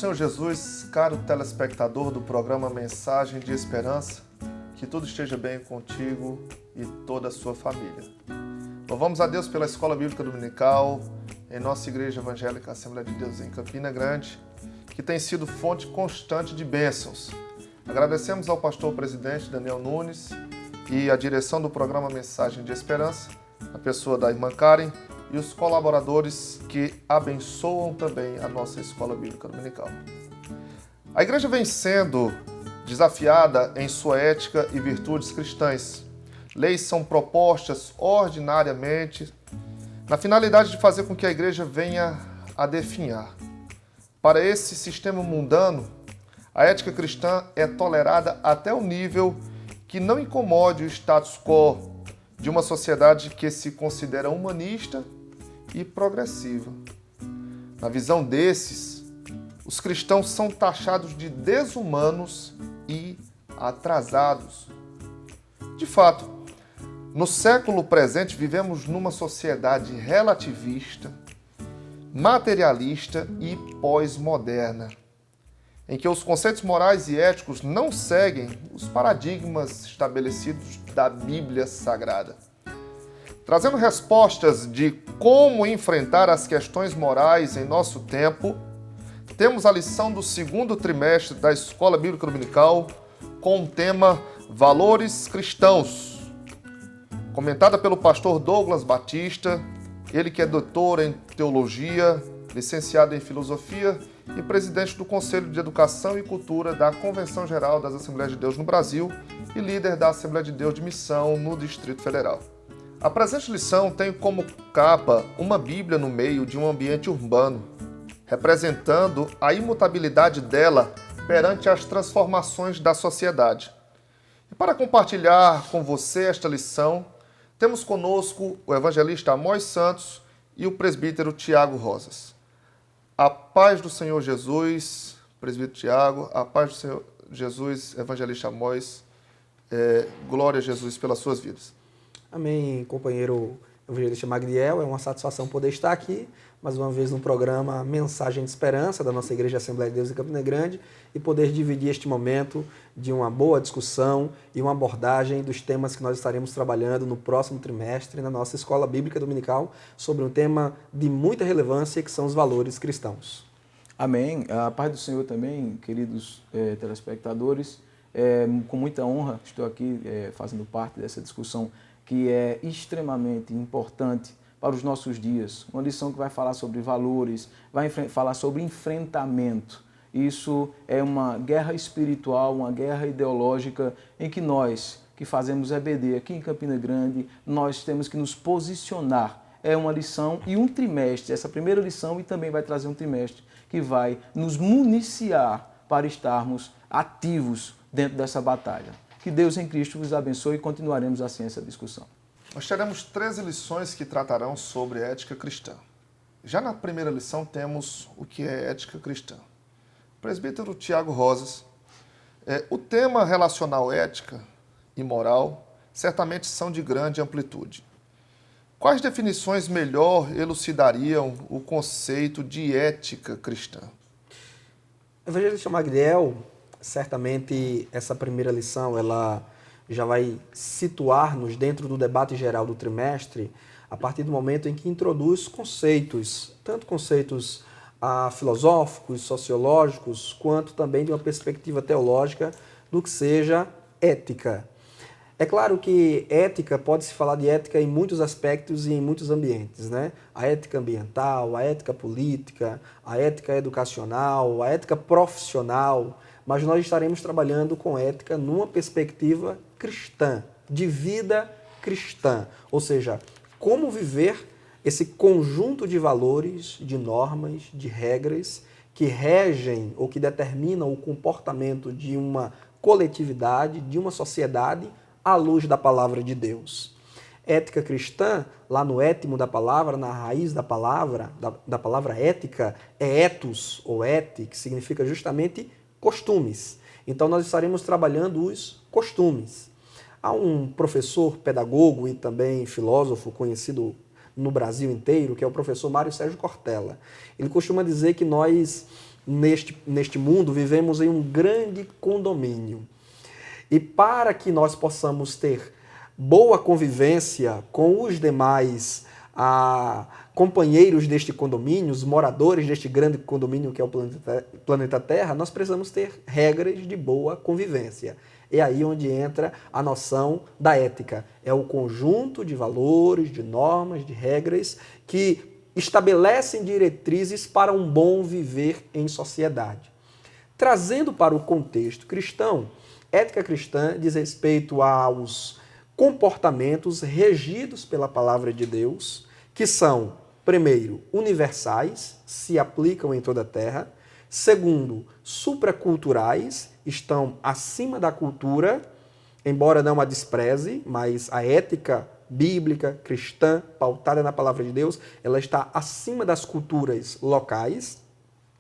Senhor Jesus, caro telespectador do programa Mensagem de Esperança, que tudo esteja bem contigo e toda a sua família. Louvamos a Deus pela Escola Bíblica Dominical, em nossa Igreja Evangélica Assembleia de Deus em Campina Grande, que tem sido fonte constante de bênçãos. Agradecemos ao pastor presidente Daniel Nunes e à direção do programa Mensagem de Esperança, a pessoa da irmã Karen, e os colaboradores que abençoam também a nossa Escola Bíblica Dominical. A igreja vem sendo desafiada em sua ética e virtudes cristãs. Leis são propostas ordinariamente na finalidade de fazer com que a igreja venha a definhar. Para esse sistema mundano, a ética cristã é tolerada até o nível que não incomode o status quo de uma sociedade que se considera humanista e progressiva. Na visão desses, os cristãos são taxados de desumanos e atrasados. De fato, no século presente vivemos numa sociedade relativista, materialista e pós-moderna, em que os conceitos morais e éticos não seguem os paradigmas estabelecidos da Bíblia Sagrada. Trazendo respostas de como enfrentar as questões morais em nosso tempo, temos a lição do segundo trimestre da Escola Bíblica Dominical com o tema Valores Cristãos, comentada pelo pastor Douglas Batista, ele que é doutor em Teologia, licenciado em Filosofia e presidente do Conselho de Educação e Cultura da Convenção Geral das Assembleias de Deus no Brasil e líder da Assembleia de Deus de Missão no Distrito Federal. A presente lição tem como capa uma Bíblia no meio de um ambiente urbano, representando a imutabilidade dela perante as transformações da sociedade. E para compartilhar com você esta lição, temos conosco o evangelista Amós Santos e o presbítero Tiago Rosas. A paz do Senhor Jesus, presbítero Tiago, a paz do Senhor Jesus, evangelista Amós, glória a Jesus pelas suas vidas. Amém, companheiro evangelista Magdiel. É uma satisfação poder estar aqui, mais uma vez no programa Mensagem de Esperança, da nossa Igreja Assembleia de Deus em Campina Grande, e poder dividir este momento de uma boa discussão e uma abordagem dos temas que nós estaremos trabalhando no próximo trimestre na nossa Escola Bíblica Dominical, sobre um tema de muita relevância, que são os valores cristãos. Amém. A paz do Senhor também, queridos telespectadores. Com muita honra estou aqui fazendo parte dessa discussão que é extremamente importante para os nossos dias. Uma lição que vai falar sobre valores, vai falar sobre enfrentamento. Isso é uma guerra espiritual, uma guerra ideológica em que nós, que fazemos EBD aqui em Campina Grande, nós temos que nos posicionar. É uma lição e um trimestre, essa primeira lição, e também vai trazer um trimestre que vai nos municiar para estarmos ativos dentro dessa batalha. Que Deus em Cristo vos abençoe e continuaremos assim essa discussão. Nós teremos 13 lições que tratarão sobre ética cristã. Já na primeira lição temos o que é ética cristã. Presbítero Tiago Rosas, o tema relacional ética e moral certamente são de grande amplitude. Quais definições melhor elucidariam o conceito de ética cristã? Evangelista Magdiel, certamente essa primeira lição ela já vai situar-nos dentro do debate geral do trimestre a partir do momento em que introduz conceitos, tanto conceitos filosóficos, sociológicos, quanto também de uma perspectiva teológica do que seja ética. É claro que ética, pode-se falar de ética em muitos aspectos e em muitos ambientes, né? A ética ambiental, a ética política, a ética educacional, a ética profissional, mas nós estaremos trabalhando com ética numa perspectiva cristã, de vida cristã, ou seja, como viver esse conjunto de valores, de normas, de regras que regem ou que determinam o comportamento de uma coletividade, de uma sociedade, à luz da palavra de Deus. Ética cristã, lá no étimo da palavra, na raiz da palavra ética, é ethos ou eti, que significa justamente costumes. Então nós estaremos trabalhando os costumes. Há um professor, pedagogo e também filósofo conhecido no Brasil inteiro, que é o professor Mário Sérgio Cortella. Ele costuma dizer que nós neste mundo, vivemos em um grande condomínio. E para que nós possamos ter boa convivência com os demais companheiros deste condomínio, os moradores deste grande condomínio que é o planeta Terra, nós precisamos ter regras de boa convivência. É aí onde entra a noção da ética. É o conjunto de valores, de normas, de regras que estabelecem diretrizes para um bom viver em sociedade. Trazendo para o contexto cristão, ética cristã diz respeito aos comportamentos regidos pela palavra de Deus, que são, primeiro, universais, se aplicam em toda a terra. Segundo, supraculturais, estão acima da cultura, embora não a despreze, mas a ética bíblica, cristã, pautada na palavra de Deus, ela está acima das culturas locais,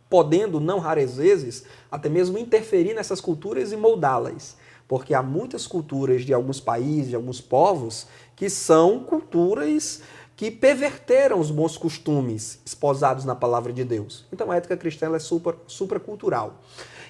podendo, não raras vezes, até mesmo interferir nessas culturas e moldá-las. Porque há muitas culturas de alguns países, de alguns povos, que são culturas que perverteram os bons costumes esposados na palavra de Deus. Então a ética cristã ela é supracultural.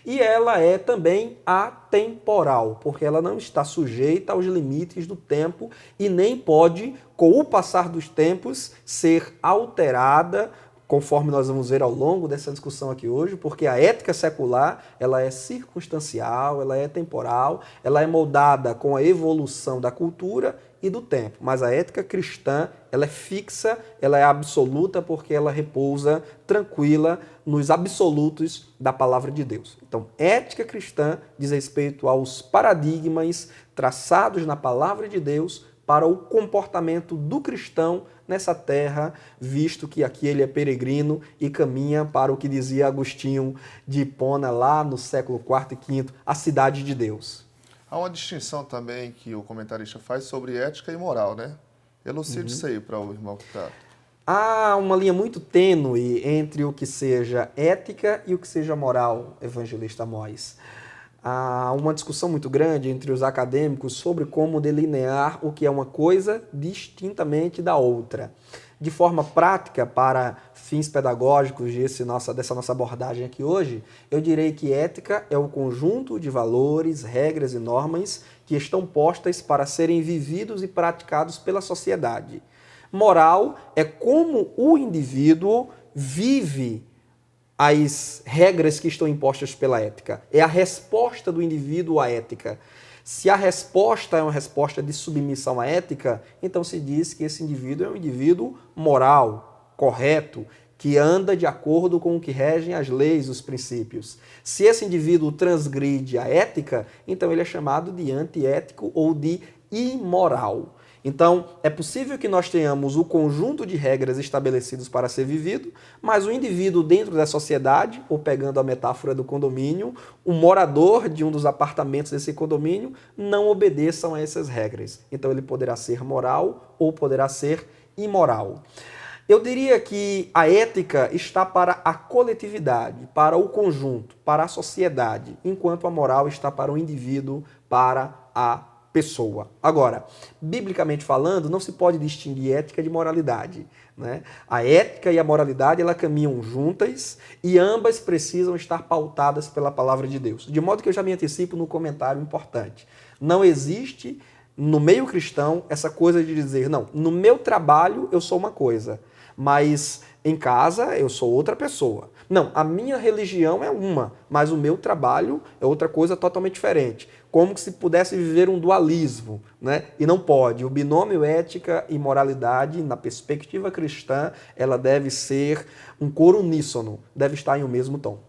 E ela é também atemporal, porque ela não está sujeita aos limites do tempo e nem pode, com o passar dos tempos, ser alterada, conforme nós vamos ver ao longo dessa discussão aqui hoje, porque a ética secular ela é circunstancial, ela é temporal, ela é moldada com a evolução da cultura e do tempo. Mas a ética cristã ela é fixa, ela é absoluta, porque ela repousa tranquila nos absolutos da palavra de Deus. Então, ética cristã diz respeito aos paradigmas traçados na palavra de Deus para o comportamento do cristão nessa terra, visto que aqui ele é peregrino e caminha para o que dizia Agostinho de Hipona lá no século IV e V, a cidade de Deus. Há uma distinção também que o comentarista faz sobre ética e moral, né? Elucide isso aí para o irmão que está... Há uma linha muito tênue entre o que seja ética e o que seja moral, evangelista Amós. Há uma discussão muito grande entre os acadêmicos sobre como delinear o que é uma coisa distintamente da outra. De forma prática, para fins pedagógicos dessa nossa abordagem aqui hoje, eu direi que ética é o conjunto de valores, regras e normas que estão postas para serem vividos e praticados pela sociedade. Moral é como o indivíduo vive as regras que estão impostas pela ética. É a resposta do indivíduo à ética. Se a resposta é uma resposta de submissão à ética, então se diz que esse indivíduo é um indivíduo moral, correto, que anda de acordo com o que regem as leis, os princípios. Se esse indivíduo transgride a ética, então ele é chamado de antiético ou de imoral. Então, é possível que nós tenhamos o conjunto de regras estabelecidos para ser vivido, mas o indivíduo dentro da sociedade, ou pegando a metáfora do condomínio, o morador de um dos apartamentos desse condomínio, não obedeçam a essas regras. Então, ele poderá ser moral ou poderá ser imoral. Eu diria que a ética está para a coletividade, para o conjunto, para a sociedade, enquanto a moral está para o indivíduo, para a pessoa. Agora, biblicamente falando, não se pode distinguir ética de moralidade, né? A ética e a moralidade, elas caminham juntas e ambas precisam estar pautadas pela palavra de Deus. De modo que eu já me antecipo no comentário importante. Não existe no meio cristão essa coisa de dizer, não, no meu trabalho eu sou uma coisa, mas em casa eu sou outra pessoa. Não, a minha religião é uma, mas o meu trabalho é outra coisa totalmente diferente. Como que se pudesse viver um dualismo, né? E não pode. O binômio ética e moralidade, na perspectiva cristã, ela deve ser um coro uníssono, deve estar em um mesmo tom.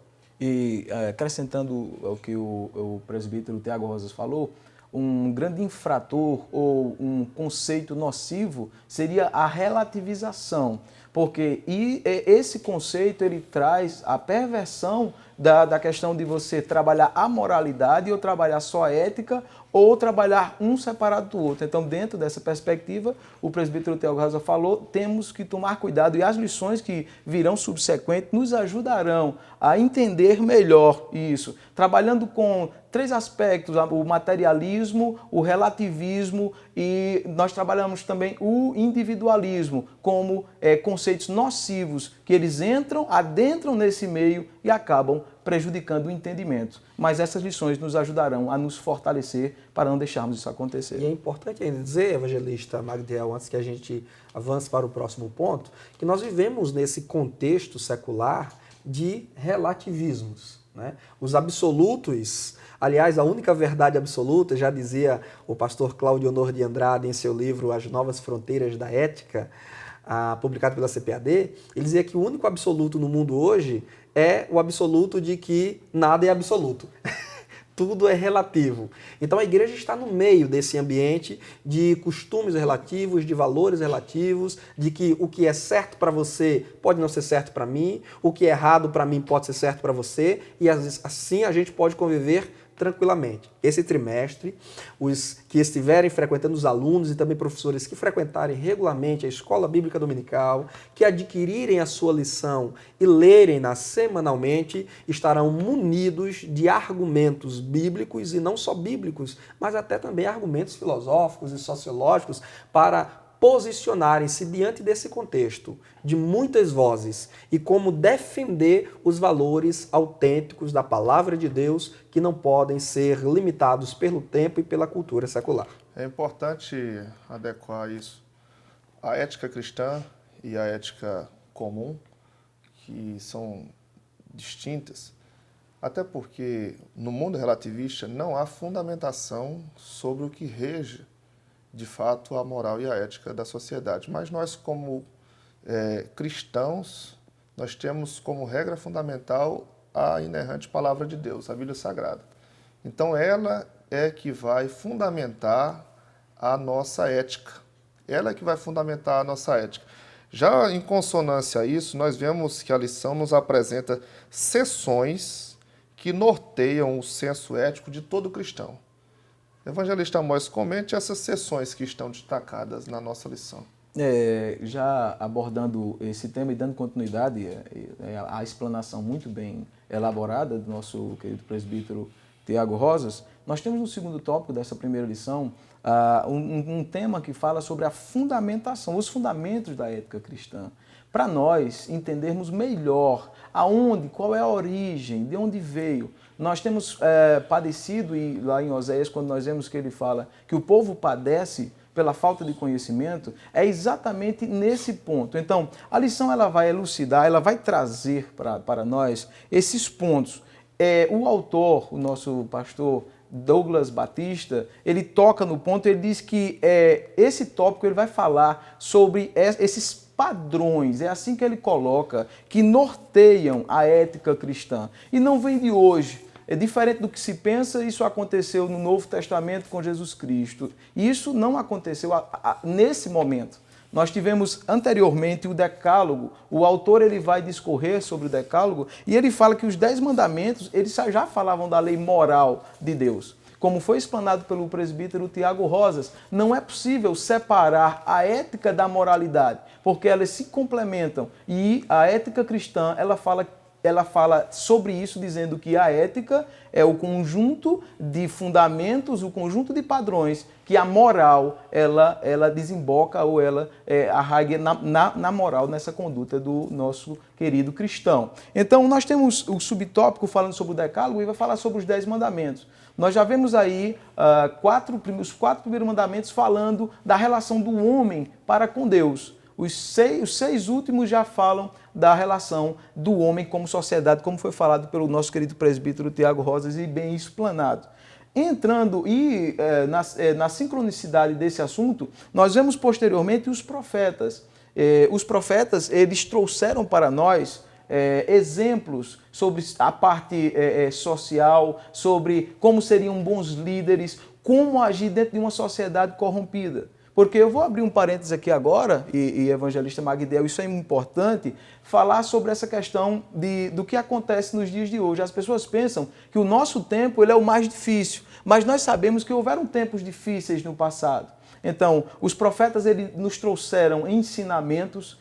E acrescentando ao que o presbítero Tiago Rosas falou, um grande infrator ou um conceito nocivo seria a relativização, porque esse conceito ele traz a perversão da questão de você trabalhar a moralidade ou trabalhar só a ética ou trabalhar um separado do outro. Então, dentro dessa perspectiva, o presbítero Tiago Rosas falou, temos que tomar cuidado e as lições que virão subsequentes nos ajudarão a entender melhor isso, trabalhando com 3 aspectos, o materialismo, o relativismo e nós trabalhamos também o individualismo como conceitos conceitos nocivos que eles adentram nesse meio e acabam prejudicando o entendimento. Mas essas lições nos ajudarão a nos fortalecer para não deixarmos isso acontecer. E é importante ainda dizer, evangelista Magdiel, antes que a gente avance para o próximo ponto, que nós vivemos nesse contexto secular de relativismos, né? Os absolutos, aliás, a única verdade absoluta, já dizia o pastor Cláudio Honor de Andrade em seu livro As Novas Fronteiras da Ética, publicado pela CPAD, ele dizia que o único absoluto no mundo hoje é o absoluto de que nada é absoluto. Tudo é relativo. Então a igreja está no meio desse ambiente de costumes relativos, de valores relativos, de que o que é certo para você pode não ser certo para mim, o que é errado para mim pode ser certo para você, e assim a gente pode conviver tranquilamente. Esse trimestre, os que estiverem frequentando, os alunos e também professores que frequentarem regularmente a Escola Bíblica Dominical, que adquirirem a sua lição e lerem-na semanalmente, estarão munidos de argumentos bíblicos, e não só bíblicos, mas até também argumentos filosóficos e sociológicos para posicionarem-se diante desse contexto de muitas vozes e como defender os valores autênticos da palavra de Deus que não podem ser limitados pelo tempo e pela cultura secular. É importante adequar isso. A ética cristã e a ética comum, que são distintas, até porque no mundo relativista não há fundamentação sobre o que rege de fato, a moral e a ética da sociedade. Mas nós, como cristãos, nós temos como regra fundamental a inerrante palavra de Deus, a Bíblia Sagrada. Então, ela é que vai fundamentar a nossa ética. Ela é que vai fundamentar a nossa ética. Já em consonância a isso, nós vemos que a lição nos apresenta seções que norteiam o senso ético de todo cristão. Evangelista Amós, comente essas seções que estão destacadas na nossa lição. Já abordando esse tema e dando continuidade à explanação muito bem elaborada do nosso querido presbítero Tiago Rosas, nós temos no segundo tópico dessa primeira lição um tema que fala sobre a fundamentação, os fundamentos da ética cristã. Para nós entendermos melhor aonde, qual é a origem, de onde veio. Nós temos padecido, e lá em Oséias, quando nós vemos que ele fala que o povo padece pela falta de conhecimento, é exatamente nesse ponto. Então, a lição ela vai elucidar, ela vai trazer para nós esses pontos. O autor, o nosso pastor Douglas Batista, ele toca no ponto, ele diz que esse tópico ele vai falar sobre esses padrões, é assim que ele coloca, que norteiam a ética cristã. E não vem de hoje. É diferente do que se pensa, isso aconteceu no Novo Testamento com Jesus Cristo. E isso não aconteceu nesse momento. Nós tivemos anteriormente o Decálogo. O autor ele vai discorrer sobre o Decálogo e ele fala que os 10 mandamentos eles já falavam da lei moral de Deus. Como foi explanado pelo presbítero Tiago Rosas, não é possível separar a ética da moralidade, porque elas se complementam. E a ética cristã, ela fala sobre isso, dizendo que a ética é o conjunto de fundamentos, o conjunto de padrões que a moral, ela desemboca ou ela arraiga na moral, nessa conduta do nosso querido cristão. Então, nós temos o subtópico falando sobre o Decálogo e vai falar sobre os 10 mandamentos. Nós já vemos aí os 4 primeiros mandamentos falando da relação do homem para com Deus. Os seis últimos já falam da relação do homem como sociedade, como foi falado pelo nosso querido presbítero Tiago Rosas e bem explanado. Entrando na sincronicidade desse assunto, nós vemos posteriormente os profetas. Os profetas, eles trouxeram para nós exemplos sobre a parte social, sobre como seriam bons líderes, como agir dentro de uma sociedade corrompida. Porque eu vou abrir um parênteses aqui agora, e evangelista Magdiel, isso é importante, falar sobre essa questão do que acontece nos dias de hoje. As pessoas pensam que o nosso tempo ele é o mais difícil, mas nós sabemos que houveram tempos difíceis no passado. Então, os profetas eles nos trouxeram ensinamentos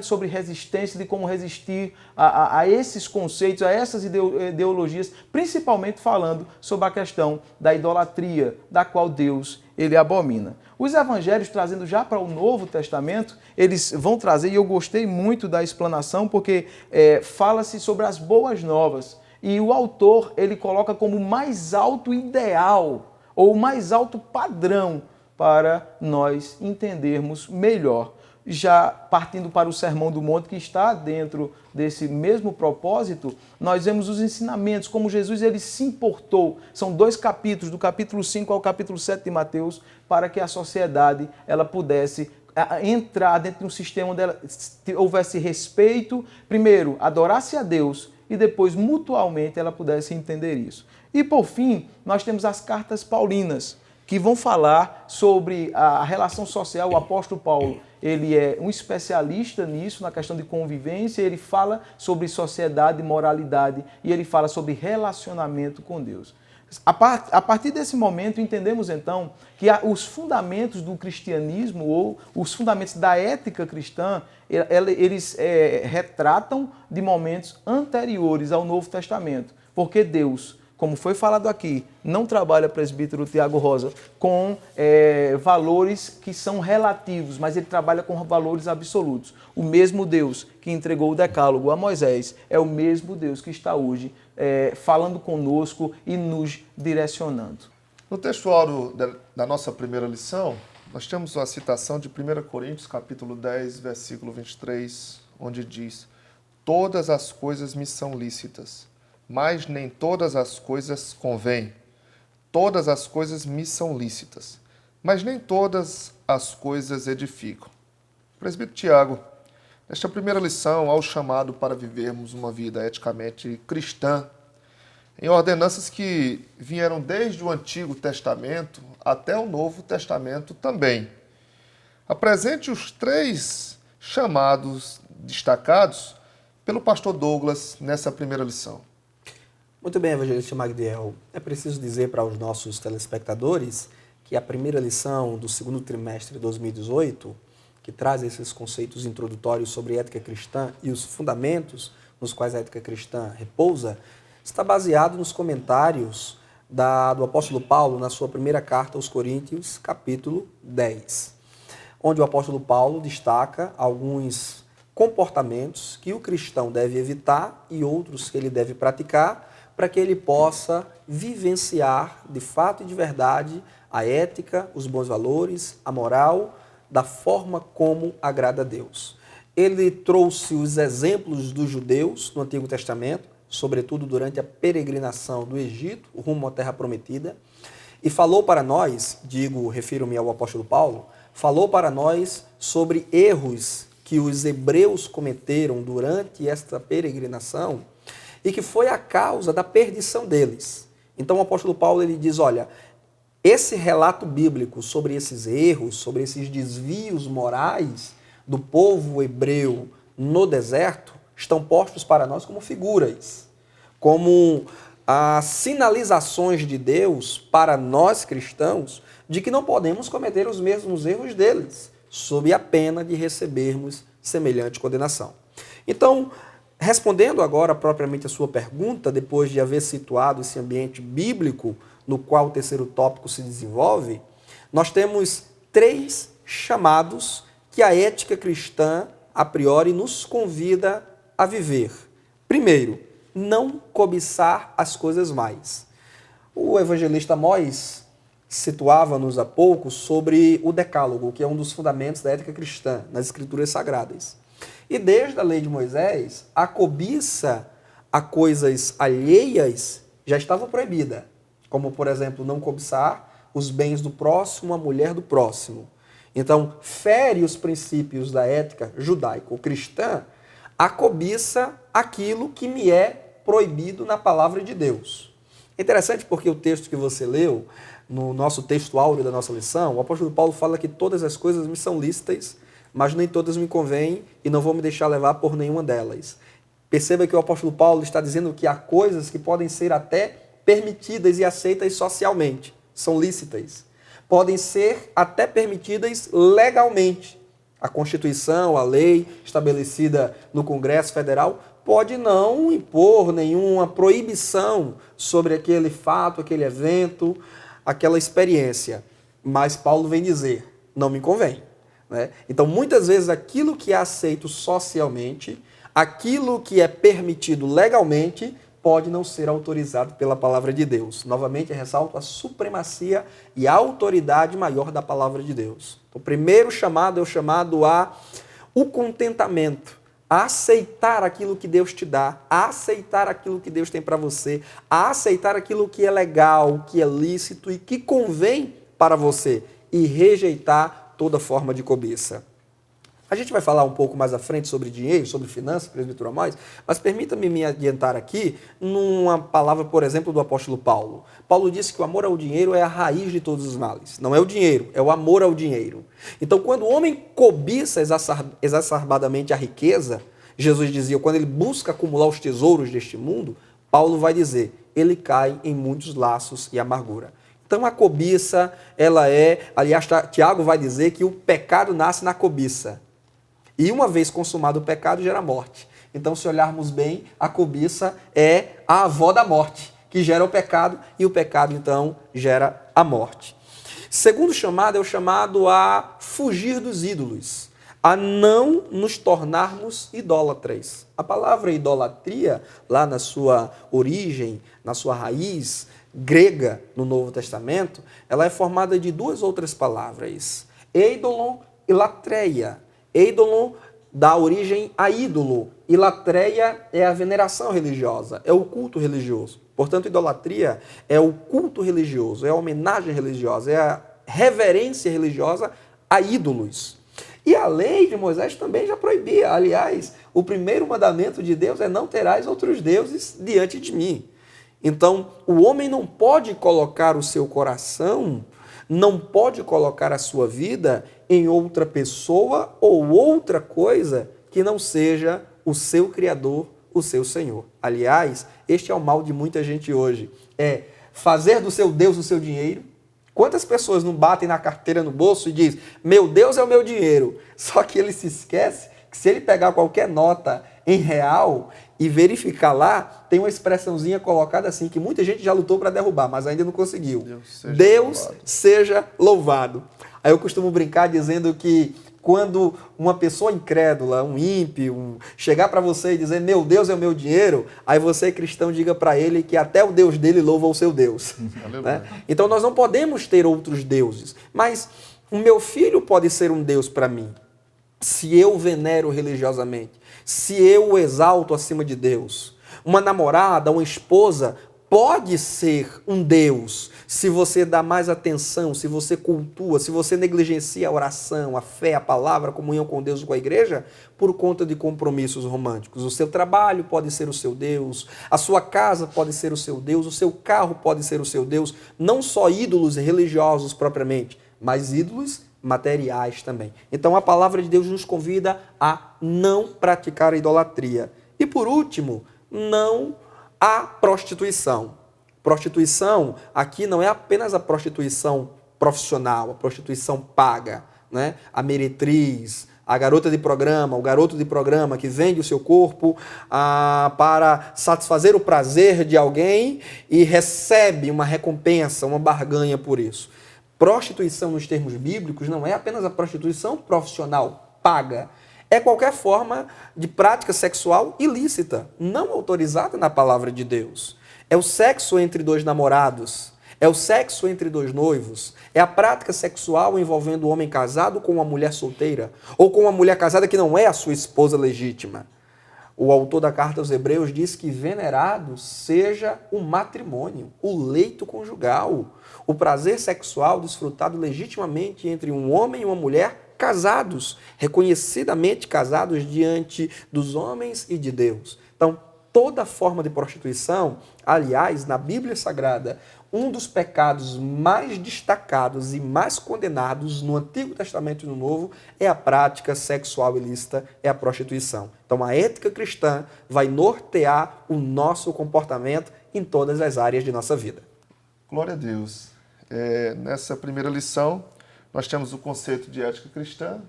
sobre resistência, de como resistir a esses conceitos, a essas ideologias, principalmente falando sobre a questão da idolatria, da qual Deus ele abomina. Os evangelhos, trazendo já para o Novo Testamento, eles vão trazer, e eu gostei muito da explanação, porque fala-se sobre as boas novas. E o autor, ele coloca como mais alto ideal, ou mais alto padrão, para nós entendermos melhor. Já partindo para o Sermão do Monte, que está dentro desse mesmo propósito, nós vemos os ensinamentos, como Jesus ele se importou. São 2 capítulos, do capítulo 5 ao capítulo 7 de Mateus, para que a sociedade ela pudesse entrar dentro de um sistema onde houvesse respeito, primeiro, adorasse a Deus, e depois, mutualmente, ela pudesse entender isso. E, por fim, nós temos as cartas paulinas, que vão falar sobre a relação social. O apóstolo Paulo, ele é um especialista nisso, na questão de convivência, ele fala sobre sociedade, moralidade, e ele fala sobre relacionamento com Deus. A partir desse momento, entendemos então que os fundamentos do cristianismo, ou os fundamentos da ética cristã, eles retratam de momentos anteriores ao Novo Testamento, porque Deus, como foi falado aqui, não trabalha, presbítero Tiago Rosa, com valores que são relativos, mas ele trabalha com valores absolutos. O mesmo Deus que entregou o decálogo a Moisés é o mesmo Deus que está hoje falando conosco e nos direcionando. No textuário da nossa primeira lição, nós temos a citação de 1 Coríntios, capítulo 10, versículo 23, onde diz: todas as coisas me são lícitas, mas nem todas as coisas convêm. Todas as coisas me são lícitas, mas nem todas as coisas edificam. Presbítero Tiago, nesta primeira lição, há o chamado para vivermos uma vida eticamente cristã, em ordenanças que vieram desde o Antigo Testamento até o Novo Testamento também. Apresente os 3 chamados destacados pelo pastor Douglas nessa primeira lição. Muito bem, evangelista Magdiel. É preciso dizer para os nossos telespectadores que a primeira lição do segundo trimestre de 2018, que traz esses conceitos introdutórios sobre ética cristã e os fundamentos nos quais a ética cristã repousa, está baseado nos comentários do apóstolo Paulo na sua primeira carta aos Coríntios, capítulo 10, onde o apóstolo Paulo destaca alguns comportamentos que o cristão deve evitar e outros que ele deve praticar para que ele possa vivenciar de fato e de verdade a ética, os bons valores, a moral, da forma como agrada a Deus. Ele trouxe os exemplos dos judeus no Antigo Testamento, sobretudo durante a peregrinação do Egito, rumo à Terra Prometida, e falou para nós, refiro-me ao apóstolo Paulo, falou para nós sobre erros que os hebreus cometeram durante esta peregrinação e que foi a causa da perdição deles. Então o apóstolo Paulo ele diz, olha, esse relato bíblico sobre esses erros, sobre esses desvios morais do povo hebreu no deserto, estão postos para nós como figuras, como as sinalizações de Deus para nós cristãos de que não podemos cometer os mesmos erros deles, sob a pena de recebermos semelhante condenação. Então, respondendo agora propriamente a sua pergunta, depois de haver situado esse ambiente bíblico no qual o terceiro tópico se desenvolve, nós temos 3 chamados que a ética cristã, a priori, nos convida a viver. Primeiro, não cobiçar as coisas mais. O evangelista Amós situava-nos há pouco sobre o decálogo, que é um dos fundamentos da ética cristã, nas escrituras sagradas. E desde a lei de Moisés, a cobiça a coisas alheias já estava proibida, como, por exemplo, não cobiçar os bens do próximo, a mulher do próximo. Então, fere os princípios da ética judaico-cristã a cobiça aquilo que me é proibido na palavra de Deus. É interessante porque o texto que você leu, no nosso texto áureo da nossa lição, o apóstolo Paulo fala que todas as coisas me são lícitas, mas nem todas me convêm e não vou me deixar levar por nenhuma delas. Perceba que o apóstolo Paulo está dizendo que há coisas que podem ser até permitidas e aceitas socialmente, são lícitas. Podem ser até permitidas legalmente. A Constituição, a lei estabelecida no Congresso Federal pode não impor nenhuma proibição sobre aquele fato, aquele evento, aquela experiência. Mas Paulo vem dizer, não me convém. Né? Então, muitas vezes, aquilo que é aceito socialmente, aquilo que é permitido legalmente, pode não ser autorizado pela palavra de Deus. Novamente, ressalto a supremacia e a autoridade maior da palavra de Deus. O primeiro chamado é o chamado a o contentamento, a aceitar aquilo que Deus te dá, a aceitar aquilo que Deus tem para você, a aceitar aquilo que é legal, que é lícito e que convém para você e rejeitar toda forma de cobiça. A gente vai falar um pouco mais à frente sobre dinheiro, sobre finanças, presbítero Amós, mas permita-me me adiantar aqui numa palavra, por exemplo, do apóstolo Paulo. Paulo disse que o amor ao dinheiro é a raiz de todos os males. Não é o dinheiro, é o amor ao dinheiro. Então, quando o homem cobiça exacerbadamente a riqueza, Jesus dizia, quando ele busca acumular os tesouros deste mundo, Paulo vai dizer, ele cai em muitos laços e amargura. Então, a cobiça, ela é... Aliás, Tiago vai dizer que o pecado nasce na cobiça. E uma vez consumado o pecado, gera morte. Então, se olharmos bem, a cobiça é a avó da morte, que gera o pecado, e o pecado, então, gera a morte. Segundo chamado é o chamado a fugir dos ídolos, a não nos tornarmos idólatras. A palavra idolatria, lá na sua origem, na sua raiz grega no Novo Testamento, ela é formada de duas outras palavras, eidolon e latreia. Eidolon dá origem a ídolo, e latreia é a veneração religiosa, é o culto religioso. Portanto, idolatria é o culto religioso, é a homenagem religiosa, é a reverência religiosa a ídolos. E a lei de Moisés também já proibia. Aliás, o primeiro mandamento de Deus é não terás outros deuses diante de mim. Então, o homem não pode colocar o seu coração, não pode colocar a sua vida em outra pessoa ou outra coisa que não seja o seu Criador, o seu Senhor. Aliás, este é o mal de muita gente hoje. É fazer do seu Deus o seu dinheiro. Quantas pessoas não batem na carteira no bolso e dizem, meu Deus é o meu dinheiro? Só que ele se esquece que se ele pegar qualquer nota em real e verificar lá, tem uma expressãozinha colocada assim, que muita gente já lutou para derrubar, mas ainda não conseguiu. Deus seja louvado. Aí eu costumo brincar dizendo que quando uma pessoa incrédula, um ímpio, chegar para você e dizer, meu Deus é o meu dinheiro, aí você, cristão, diga para ele que até o Deus dele louva o seu Deus. Né? Então nós não podemos ter outros deuses, mas o meu filho pode ser um Deus para mim, se eu venero religiosamente, se eu o exalto acima de Deus. Uma namorada, uma esposa pode ser um Deus se você dá mais atenção, se você cultua, se você negligencia a oração, a fé, a palavra, a comunhão com Deus e com a igreja, por conta de compromissos românticos. O seu trabalho pode ser o seu Deus, a sua casa pode ser o seu Deus, o seu carro pode ser o seu Deus, não só ídolos religiosos propriamente, mas ídolos materiais também. Então a palavra de Deus nos convida a não praticar a idolatria. E por último, não a prostituição. Prostituição aqui não é apenas a prostituição profissional, a prostituição paga, né? A meretriz, a garota de programa, o garoto de programa que vende o seu corpo para satisfazer o prazer de alguém e recebe uma recompensa, uma barganha por isso. Prostituição nos termos bíblicos não é apenas a prostituição profissional paga, é qualquer forma de prática sexual ilícita, não autorizada na palavra de Deus. É o sexo entre dois namorados, é o sexo entre dois noivos, é a prática sexual envolvendo o homem casado com uma mulher solteira, ou com uma mulher casada que não é a sua esposa legítima. O autor da carta aos Hebreus diz que venerado seja o matrimônio, o leito conjugal, o prazer sexual desfrutado legitimamente entre um homem e uma mulher casados, reconhecidamente casados diante dos homens e de Deus. Então, toda forma de prostituição, aliás, na Bíblia Sagrada, um dos pecados mais destacados e mais condenados no Antigo Testamento e no Novo é a prática sexual ilícita, é a prostituição. Então, a ética cristã vai nortear o nosso comportamento em todas as áreas de nossa vida. Glória a Deus. Nessa primeira lição, nós temos o conceito de ética cristã,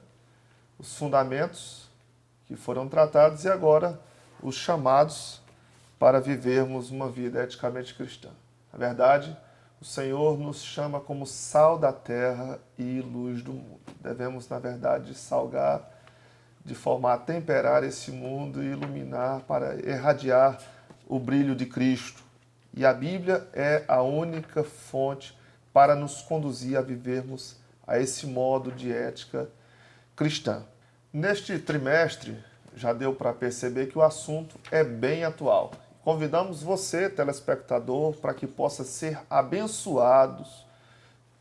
os fundamentos que foram tratados e agora os chamados para vivermos uma vida eticamente cristã. Na verdade, O Senhor nos chama como sal da terra e luz do mundo. Devemos, na verdade, salgar de forma a temperar esse mundo e iluminar para irradiar o brilho de Cristo. E a Bíblia é a única fonte para nos conduzir a vivermos a esse modo de ética cristã. Neste trimestre, já deu para perceber que o assunto é bem atual. Convidamos você, telespectador, para que possa ser abençoados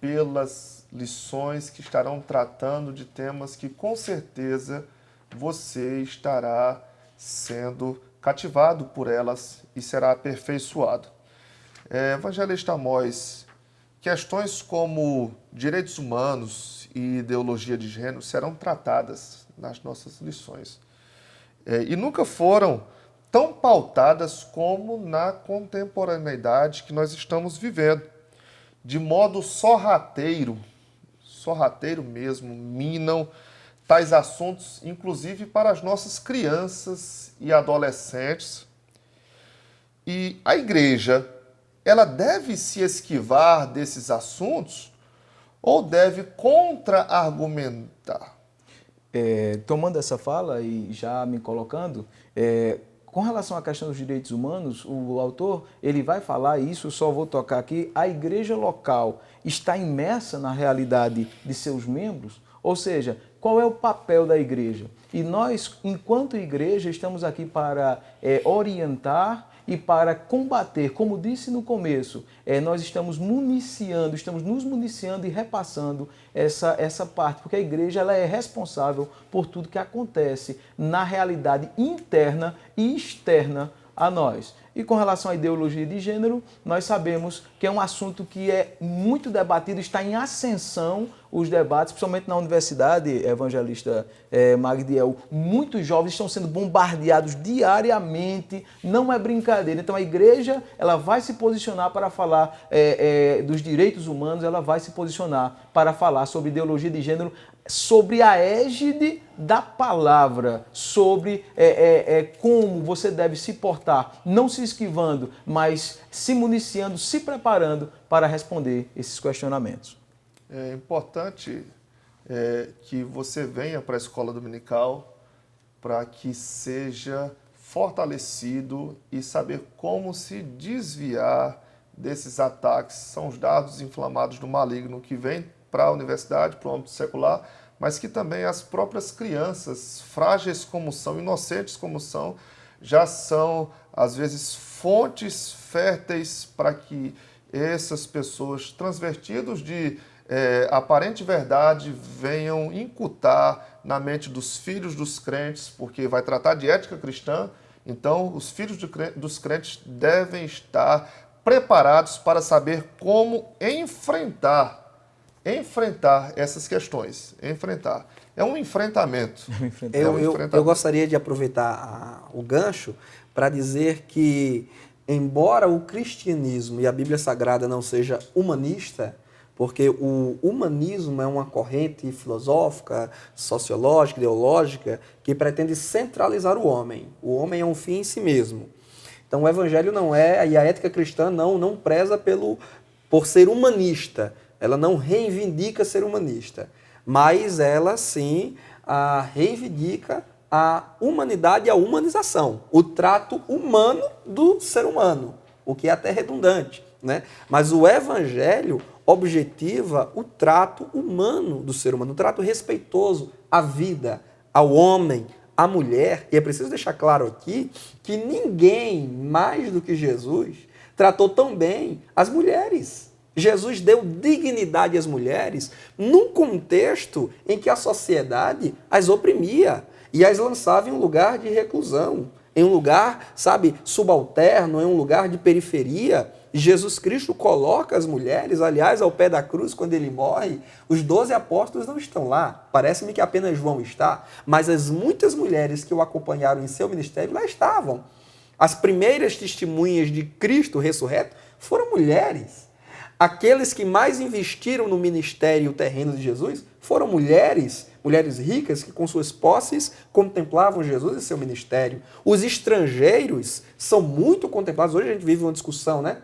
pelas lições que estarão tratando de temas que com certeza você estará sendo cativado por elas e será aperfeiçoado. Evangelista Amós, questões como direitos humanos e ideologia de gênero serão tratadas nas nossas lições. E nunca foram tão pautadas como na contemporaneidade que nós estamos vivendo. De modo sorrateiro mesmo, minam tais assuntos, inclusive para as nossas crianças e adolescentes. E a igreja, ela deve se esquivar desses assuntos ou deve contra-argumentar? Tomando essa fala e já me colocando, com relação à questão dos direitos humanos, o autor ele vai falar isso, só vou tocar aqui, a igreja local está imersa na realidade de seus membros, ou seja, qual é o papel da igreja? E nós, enquanto igreja, estamos aqui para orientar e para combater, como disse no começo, nós estamos nos municiando e repassando essa parte, porque a igreja ela é responsável por tudo que acontece na realidade interna e externa a nós. E com relação à ideologia de gênero, nós sabemos que é um assunto que é muito debatido, está em ascensão os debates, principalmente na universidade, evangelista Magdiel. Muitos jovens estão sendo bombardeados diariamente, não é brincadeira. Então a igreja ela vai se posicionar para falar dos direitos humanos, ela vai se posicionar para falar sobre ideologia de gênero, sobre a égide da palavra, sobre como você deve se portar, não se esquivando, mas se municiando, se preparando para responder esses questionamentos. É importante que você venha para a escola dominical para que seja fortalecido e saber como se desviar desses ataques. São os dardos inflamados do maligno que vem para a universidade, para o âmbito secular, mas que também as próprias crianças, frágeis como são, inocentes como são, já são, às vezes, fontes férteis para que essas pessoas, transvertidos de aparente verdade, venham incutir na mente dos filhos dos crentes, porque vai tratar de ética cristã, então os filhos dos crentes devem estar preparados para saber como enfrentar essas questões. É um enfrentamento. Eu gostaria de aproveitar o gancho para dizer que, embora o cristianismo e a Bíblia Sagrada não seja humanista, porque o humanismo é uma corrente filosófica, sociológica, ideológica, que pretende centralizar o homem. O homem é um fim em si mesmo. Então o evangelho não é, e a ética cristã não preza por ser humanista. Ela não reivindica ser humanista, mas ela sim reivindica a humanidade e a humanização, o trato humano do ser humano, o que é até redundante, né? Mas o evangelho objetiva o trato humano do ser humano, o trato respeitoso à vida, ao homem, à mulher. E é preciso deixar claro aqui que ninguém mais do que Jesus tratou tão bem as mulheres. Jesus deu dignidade às mulheres num contexto em que a sociedade as oprimia e as lançava em um lugar de reclusão, em um lugar, subalterno, em um lugar de periferia. Jesus Cristo coloca as mulheres, aliás, ao pé da cruz, quando ele morre, os 12 apóstolos não estão lá. Parece-me que apenas João está, mas as muitas mulheres que o acompanharam em seu ministério lá estavam. As primeiras testemunhas de Cristo ressurreto foram mulheres. Aqueles que mais investiram no ministério terreno de Jesus foram mulheres ricas que com suas posses contemplavam Jesus e seu ministério. Os estrangeiros são muito contemplados. Hoje a gente vive uma discussão, né?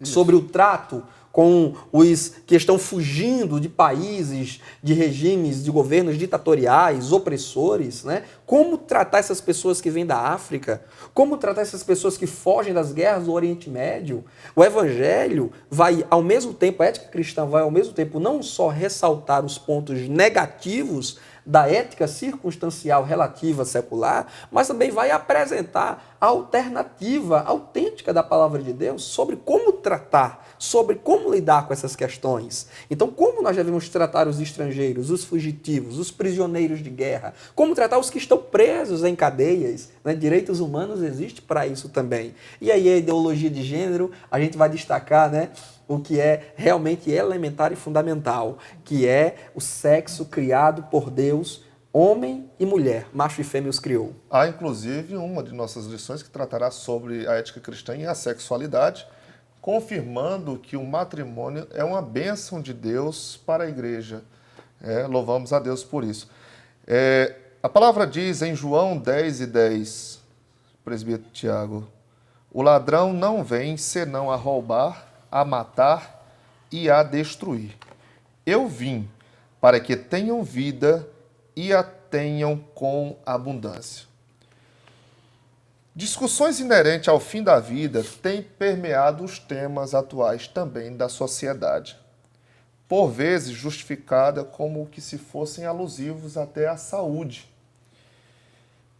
Sobre o trato com os que estão fugindo de países, de regimes, de governos ditatoriais, opressores, né? Como tratar essas pessoas que vêm da África? Como tratar essas pessoas que fogem das guerras do Oriente Médio? O Evangelho vai, ao mesmo tempo, a ética cristã vai, ao mesmo tempo, não só ressaltar os pontos negativos da ética circunstancial relativa secular, mas também vai apresentar a alternativa autêntica da palavra de Deus sobre como tratar, sobre como lidar com essas questões. Então, como nós devemos tratar os estrangeiros, os fugitivos, os prisioneiros de guerra, como tratar os que estão presos em cadeias, né? Direitos humanos existe para isso também. E aí a ideologia de gênero, a gente vai destacar, né, o que é realmente elementar e fundamental, que é o sexo criado por Deus, homem e mulher, macho e fêmea os criou. Há, inclusive, uma de nossas lições que tratará sobre a ética cristã e a sexualidade, confirmando que o matrimônio é uma bênção de Deus para a igreja. Louvamos a Deus por isso. A palavra diz em João 10:10, presbítero Tiago, o ladrão não vem senão a roubar, a matar e a destruir. Eu vim para que tenham vida e a tenham com abundância. Discussões inerentes ao fim da vida têm permeado os temas atuais também da sociedade, por vezes justificada como que se fossem alusivos até à saúde,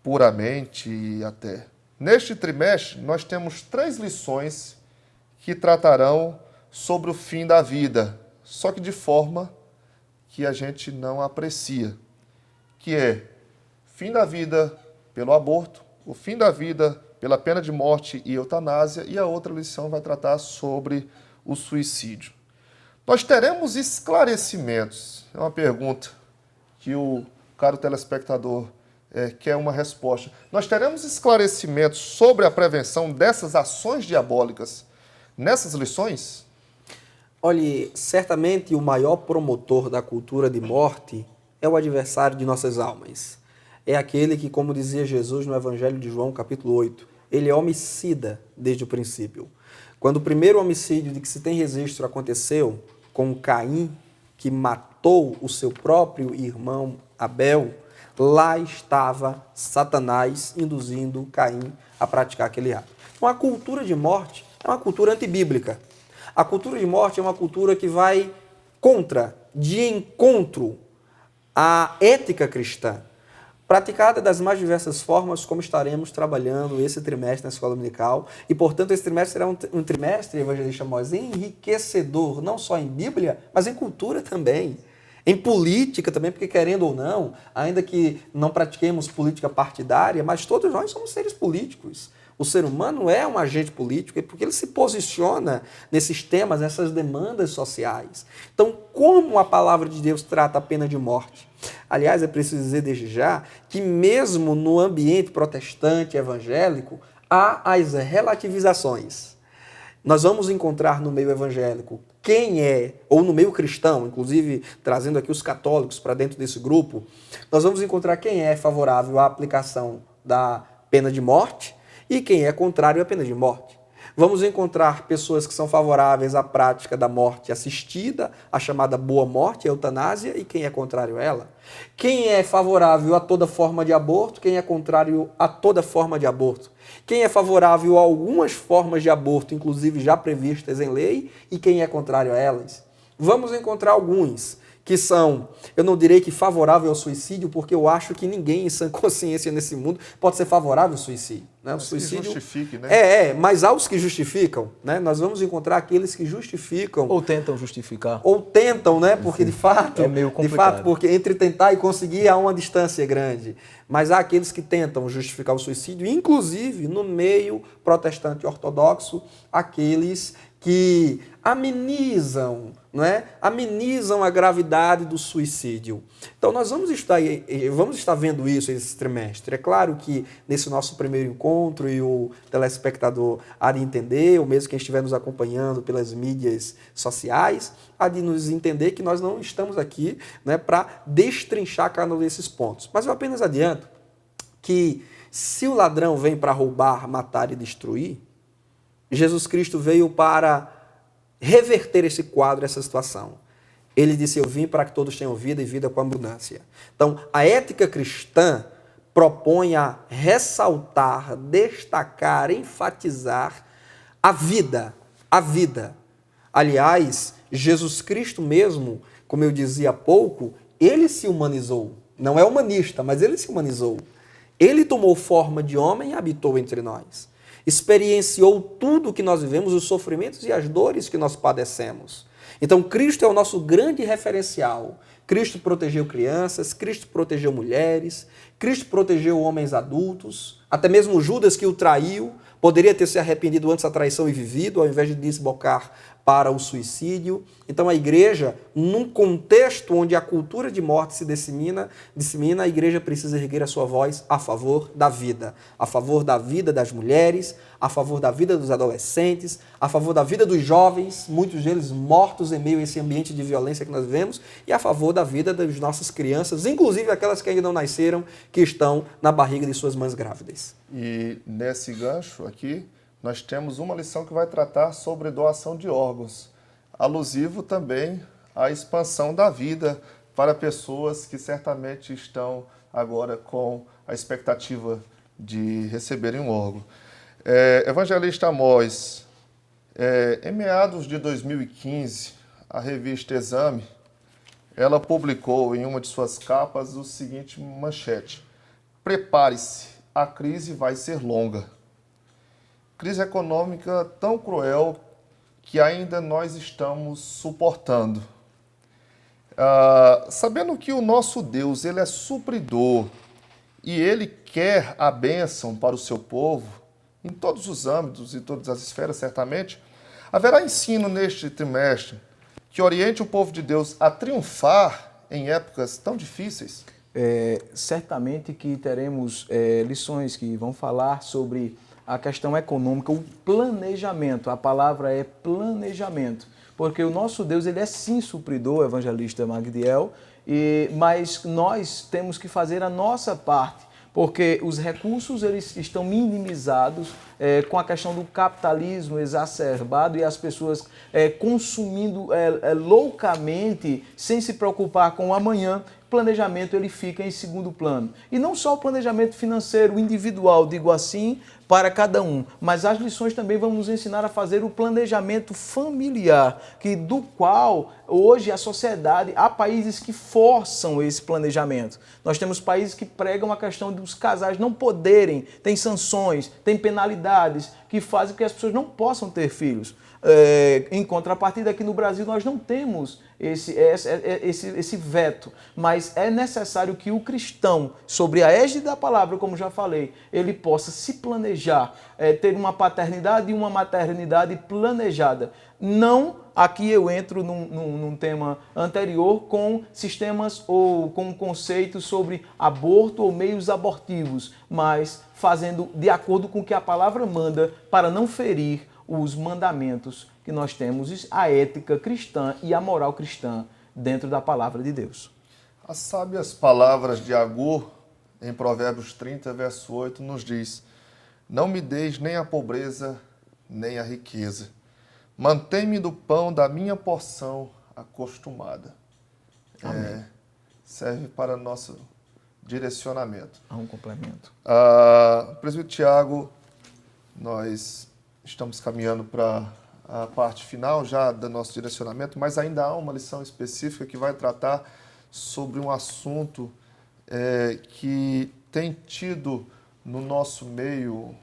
puramente até. Neste trimestre, nós temos 3 lições que tratarão sobre o fim da vida, só que de forma que a gente não aprecia, que é fim da vida pelo aborto, o fim da vida pela pena de morte e eutanásia, e a outra lição vai tratar sobre o suicídio. Nós teremos esclarecimentos, é uma pergunta que o caro telespectador quer uma resposta. Nós teremos esclarecimentos sobre a prevenção dessas ações diabólicas nessas lições? Olhe, certamente o maior promotor da cultura de morte é o adversário de nossas almas. É aquele que, como dizia Jesus no Evangelho de João, capítulo 8, ele é homicida desde o princípio. Quando o primeiro homicídio de que se tem registro aconteceu com Caim, que matou o seu próprio irmão Abel, lá estava Satanás induzindo Caim a praticar aquele ato. Então a cultura de morte é uma cultura antibíblica. A cultura de morte é uma cultura que vai de encontro à ética cristã, praticada das mais diversas formas, como estaremos trabalhando esse trimestre na Escola Dominical. E, portanto, esse trimestre será um trimestre, evangelista Moisés, enriquecedor, não só em Bíblia, mas em cultura também. Em política também, porque querendo ou não, ainda que não pratiquemos política partidária, mas todos nós somos seres políticos. O ser humano é um agente político porque ele se posiciona nesses temas, nessas demandas sociais. Então, como a palavra de Deus trata a pena de morte? Aliás, é preciso dizer desde já que mesmo no ambiente protestante evangélico, há as relativizações. Nós vamos encontrar no meio evangélico ou no meio cristão, inclusive trazendo aqui os católicos para dentro desse grupo, nós vamos encontrar quem é favorável à aplicação da pena de morte e quem é contrário à pena de morte. Vamos encontrar pessoas que são favoráveis à prática da morte assistida, a chamada boa morte, a eutanásia, e quem é contrário a ela. Quem é favorável a toda forma de aborto, quem é contrário a toda forma de aborto. Quem é favorável a algumas formas de aborto, inclusive já previstas em lei, e quem é contrário a elas. Vamos encontrar alguns que são, eu não direi que favorável ao suicídio, porque eu acho que ninguém em sã consciência nesse mundo pode ser favorável ao suicídio. Né? O suicídio que justifique, né? Mas há os que justificam, né? Nós vamos encontrar aqueles que justificam. Ou tentam justificar. Ou tentam, né? Porque de fato, é meio complicado. De fato, porque entre tentar e conseguir há uma distância grande. Mas há aqueles que tentam justificar o suicídio, inclusive no meio protestante ortodoxo, aqueles que amenizam, não é? Amenizam a gravidade do suicídio. Então nós vamos estar vendo isso esse trimestre. É claro que nesse nosso primeiro encontro, e o telespectador há de entender, ou mesmo quem estiver nos acompanhando pelas mídias sociais, há de nos entender que nós não estamos aqui, né, para destrinchar cada um desses pontos. Mas eu apenas adianto que se o ladrão vem para roubar, matar e destruir, Jesus Cristo veio para reverter esse quadro, essa situação. Ele disse, eu vim para que todos tenham vida e vida com abundância. Então, a ética cristã propõe a ressaltar, destacar, enfatizar a vida, a vida. Aliás, Jesus Cristo mesmo, como eu dizia há pouco, ele se humanizou. Não é humanista, mas ele se humanizou. Ele tomou forma de homem e habitou entre nós. Experienciou tudo o que nós vivemos, os sofrimentos e as dores que nós padecemos. Então, Cristo é o nosso grande referencial. Cristo protegeu crianças, Cristo protegeu mulheres, Cristo protegeu homens adultos, até mesmo Judas que o traiu, poderia ter se arrependido antes da traição e vivido, ao invés de desbocar para o suicídio. Então a igreja, num contexto onde a cultura de morte se dissemina, a igreja precisa erguer a sua voz a favor da vida das mulheres, a favor da vida dos adolescentes, a favor da vida dos jovens, muitos deles mortos em meio a esse ambiente de violência que nós vivemos, e a favor da vida das nossas crianças, inclusive aquelas que ainda não nasceram, que estão na barriga de suas mães grávidas. E nesse gancho aqui, nós temos uma lição que vai tratar sobre doação de órgãos, alusivo também à expansão da vida para pessoas que certamente estão agora com a expectativa de receberem um órgão. Evangelista Amós, em meados de 2015, a revista Exame, ela publicou em uma de suas capas o seguinte manchete: prepare-se, a crise vai ser longa. Crise econômica tão cruel que ainda nós estamos suportando. Sabendo que o nosso Deus, ele é supridor e ele quer a bênção para o seu povo, em todos os âmbitos e todas as esferas, certamente, haverá ensino neste trimestre que oriente o povo de Deus a triunfar em épocas tão difíceis? Certamente que teremos lições que vão falar sobre a questão econômica, o planejamento. A palavra é planejamento, porque o nosso Deus, ele é sim supridor, evangelista Magdiel, mas nós temos que fazer a nossa parte, porque os recursos eles estão minimizados com a questão do capitalismo exacerbado e as pessoas consumindo loucamente, sem se preocupar com o amanhã. Planejamento ele fica em segundo plano. E não só o planejamento financeiro individual, digo assim, para cada um, mas as lições também vão nos ensinar a fazer o planejamento familiar, do qual hoje a sociedade, há países que forçam esse planejamento. Nós temos países que pregam a questão dos casais não poderem, tem sanções, tem penalidades que fazem com que as pessoas não possam ter filhos. Em contrapartida, aqui no Brasil nós não temos esse veto, mas é necessário que o cristão, sobre a égide da palavra, como já falei, ele possa se planejar, ter uma paternidade e uma maternidade planejada. Não, aqui eu entro num tema anterior com sistemas ou com conceitos sobre aborto ou meios abortivos, mas fazendo de acordo com o que a palavra manda para não ferir os mandamentos que nós temos, a ética cristã e a moral cristã dentro da palavra de Deus. As sábias palavras de Agur, em Provérbios 30, verso 8, nos diz: não me deis nem a pobreza, nem a riqueza. Mantém-me do pão da minha porção acostumada. Serve para nosso direcionamento. Há um complemento. Presbítero Tiago, nós estamos caminhando para a parte final já do nosso direcionamento, mas ainda há uma lição específica que vai tratar sobre um assunto que tem tido no nosso meio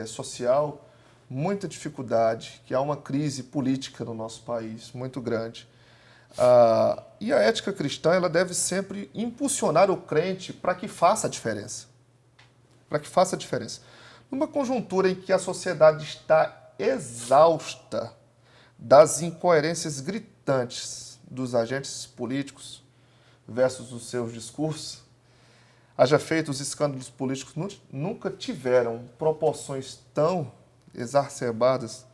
social muita dificuldade, que há uma crise política no nosso país muito grande. E a ética cristã ela deve sempre impulsionar o crente para que faça a diferença. Para que faça a diferença. Numa conjuntura em que a sociedade está exausta das incoerências gritantes dos agentes políticos versus os seus discursos, haja feito os escândalos políticos nunca tiveram proporções tão exacerbadas.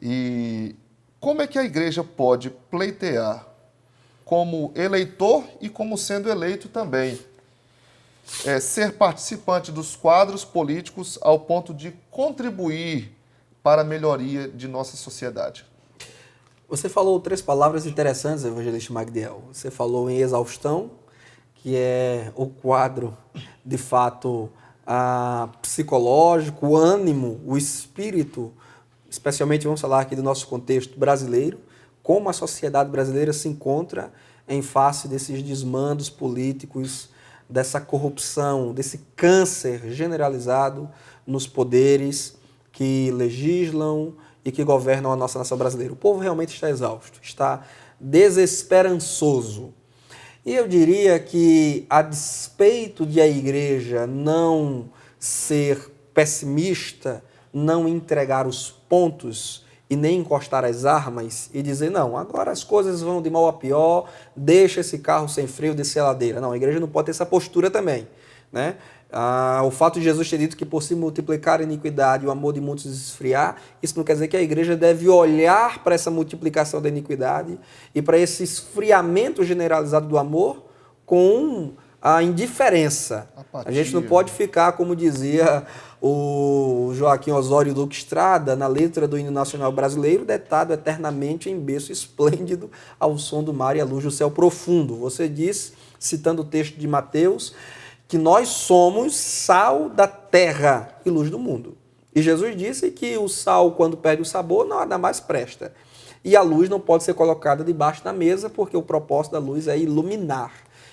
E como é que a igreja pode pleitear como eleitor e como sendo eleito também? Ser participante dos quadros políticos ao ponto de contribuir para a melhoria de nossa sociedade. Você falou 3 palavras interessantes, evangelista Magdiel. Você falou em exaustão, que é o quadro, de fato, psicológico, o ânimo, o espírito, especialmente vamos falar aqui do nosso contexto brasileiro, como a sociedade brasileira se encontra em face desses desmandos políticos, dessa corrupção, desse câncer generalizado nos poderes que legislam e que governam a nossa nação brasileira. O povo realmente está exausto, está desesperançoso. E eu diria que, a despeito de a igreja não ser pessimista, não entregar os pontos e nem encostar as armas e dizer, não, agora as coisas vão de mal a pior, deixa esse carro sem freio descer a ladeira. Não, a igreja não pode ter essa postura também, né? O fato de Jesus ter dito que por se multiplicar a iniquidade e o amor de muitos esfriar, isso não quer dizer que a igreja deve olhar para essa multiplicação da iniquidade e para esse esfriamento generalizado do amor com a indiferença. Apatia. A gente não pode ficar, como dizia o Joaquim Osório Duque Estrada, na letra do hino nacional brasileiro, deitado eternamente em berço esplêndido ao som do mar e à luz do céu profundo. Você diz, citando o texto de Mateus, que nós somos sal da terra e luz do mundo. E Jesus disse que o sal, quando perde o sabor, nada mais presta. E a luz não pode ser colocada debaixo da mesa, porque o propósito da luz é iluminar.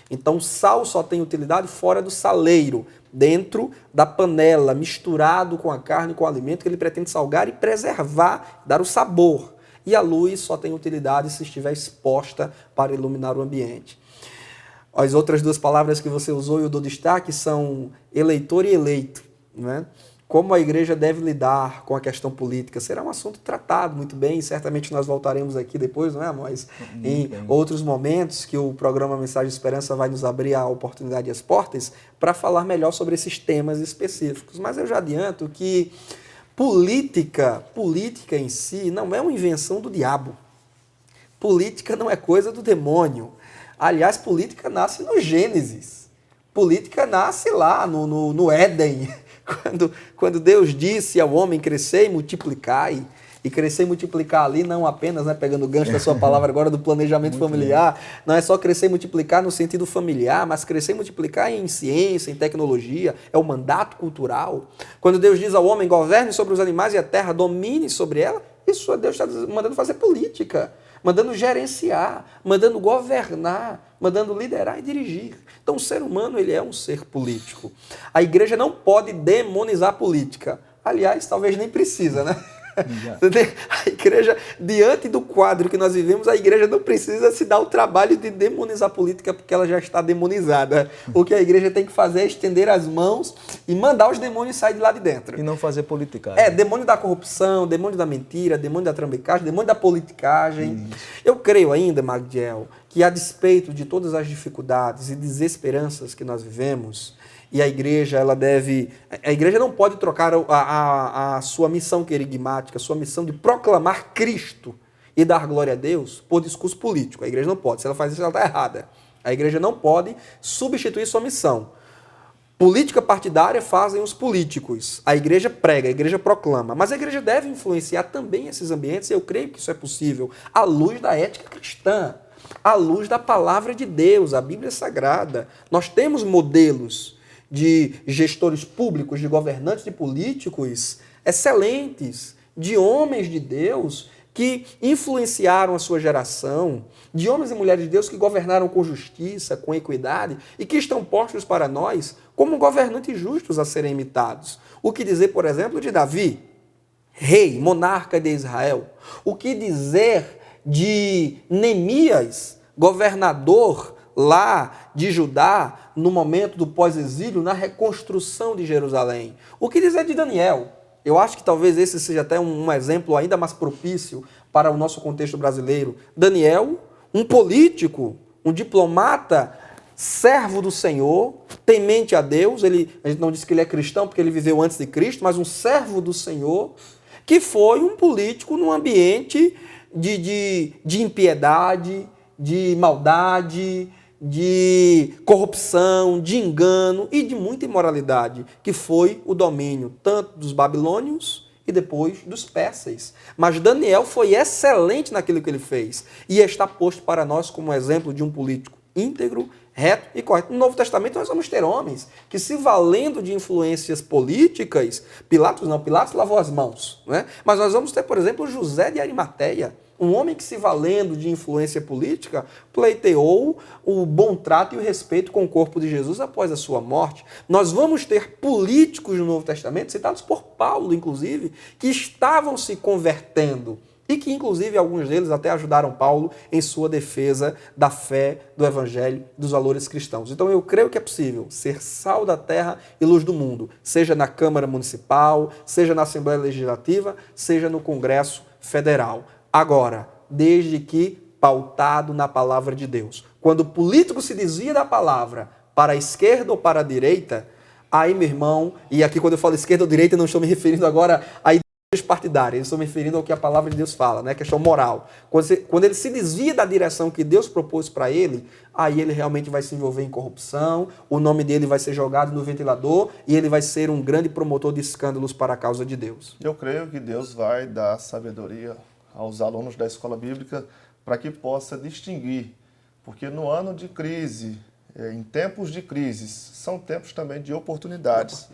Então, o sal só tem utilidade fora do saleiro, dentro da panela, misturado com a carne, com o alimento que ele pretende salgar e preservar, dar o sabor. E a luz só tem utilidade se estiver exposta para iluminar o ambiente. As outras 2 palavras que você usou e eu dou destaque são eleitor e eleito, né? Como a igreja deve lidar com a questão política será um assunto tratado muito bem, e certamente nós voltaremos aqui depois, não é, mas em outros momentos que o programa Mensagem de Esperança vai nos abrir a oportunidade e as portas para falar melhor sobre esses temas específicos. Mas eu já adianto que política em si não é uma invenção do diabo. Política não é coisa do demônio. Aliás, política nasce no Gênesis. Política nasce lá no Éden, quando Deus disse ao homem crescer e multiplicai. E crescer e multiplicar ali não apenas, né, pegando o gancho da sua palavra agora do planejamento familiar, não é só crescer e multiplicar no sentido familiar, mas crescer e multiplicar em ciência, em tecnologia, é o mandato cultural. Quando Deus diz ao homem, governe sobre os animais e a terra, domine sobre ela, isso Deus está mandando fazer política, mandando gerenciar, mandando governar, mandando liderar e dirigir. Então o ser humano ele é um ser político. A igreja não pode demonizar a política. Aliás, talvez nem precisa, né? A igreja, diante do quadro que nós vivemos, a igreja não precisa se dar o trabalho de demonizar a política porque ela já está demonizada. O que a igreja tem que fazer é estender as mãos e mandar os demônios sair de lá de dentro. E não fazer politicagem. Demônio da corrupção, demônio da mentira, demônio da trambicagem, demônio da politicagem. Eu creio ainda, Magdiel, que a despeito de todas as dificuldades e desesperanças que nós vivemos, e a igreja não pode trocar a sua missão querigmática, a sua missão de proclamar Cristo e dar glória a Deus por discurso político. A igreja não pode. Se ela faz isso, ela está errada. A igreja não pode substituir sua missão. Política partidária fazem os políticos. A igreja prega, a igreja proclama. Mas a igreja deve influenciar também esses ambientes, e eu creio que isso é possível, à luz da ética cristã, à luz da palavra de Deus, a Bíblia Sagrada. Nós temos modelos de gestores públicos, de governantes, de políticos excelentes, de homens de Deus que influenciaram a sua geração, de homens e mulheres de Deus que governaram com justiça, com equidade e que estão postos para nós como governantes justos a serem imitados. O que dizer, por exemplo, de Davi, rei, monarca de Israel? O que dizer de Neemias, governador lá de Judá, no momento do pós-exílio, na reconstrução de Jerusalém? O que dizer de Daniel? Eu acho que talvez esse seja até um exemplo ainda mais propício para o nosso contexto brasileiro. Daniel, um político, um diplomata, servo do Senhor, temente a Deus. A gente não diz que ele é cristão porque ele viveu antes de Cristo, mas um servo do Senhor, que foi um político num ambiente de impiedade, de maldade, de corrupção, de engano e de muita imoralidade, que foi o domínio tanto dos babilônios e depois dos persas. Mas Daniel foi excelente naquilo que ele fez e está posto para nós como exemplo de um político íntegro, reto e correto. No Novo Testamento nós vamos ter homens que, se valendo de influências políticas, Pilatos lavou as mãos, né? Mas nós vamos ter, por exemplo, José de Arimateia, um homem que, se valendo de influência política, pleiteou o bom trato e o respeito com o corpo de Jesus após a sua morte. Nós vamos ter políticos no Novo Testamento, citados por Paulo, inclusive, que estavam se convertendo e que, inclusive, alguns deles até ajudaram Paulo em sua defesa da fé, do evangelho, dos valores cristãos. Então, eu creio que é possível ser sal da terra e luz do mundo, seja na Câmara Municipal, seja na Assembleia Legislativa, seja no Congresso Federal. Agora, desde que pautado na palavra de Deus. Quando o político se desvia da palavra para a esquerda ou para a direita, aí, meu irmão, e aqui quando eu falo esquerda ou direita, não estou me referindo agora a ideologias partidárias, estou me referindo ao que a palavra de Deus fala, né? Questão moral. Quando ele se desvia da direção que Deus propôs para ele, aí ele realmente vai se envolver em corrupção, o nome dele vai ser jogado no ventilador e ele vai ser um grande promotor de escândalos para a causa de Deus. Eu creio que Deus vai dar sabedoria aos alunos da escola bíblica para que possa distinguir, porque no ano de crise, em tempos de crises, são tempos também de oportunidades.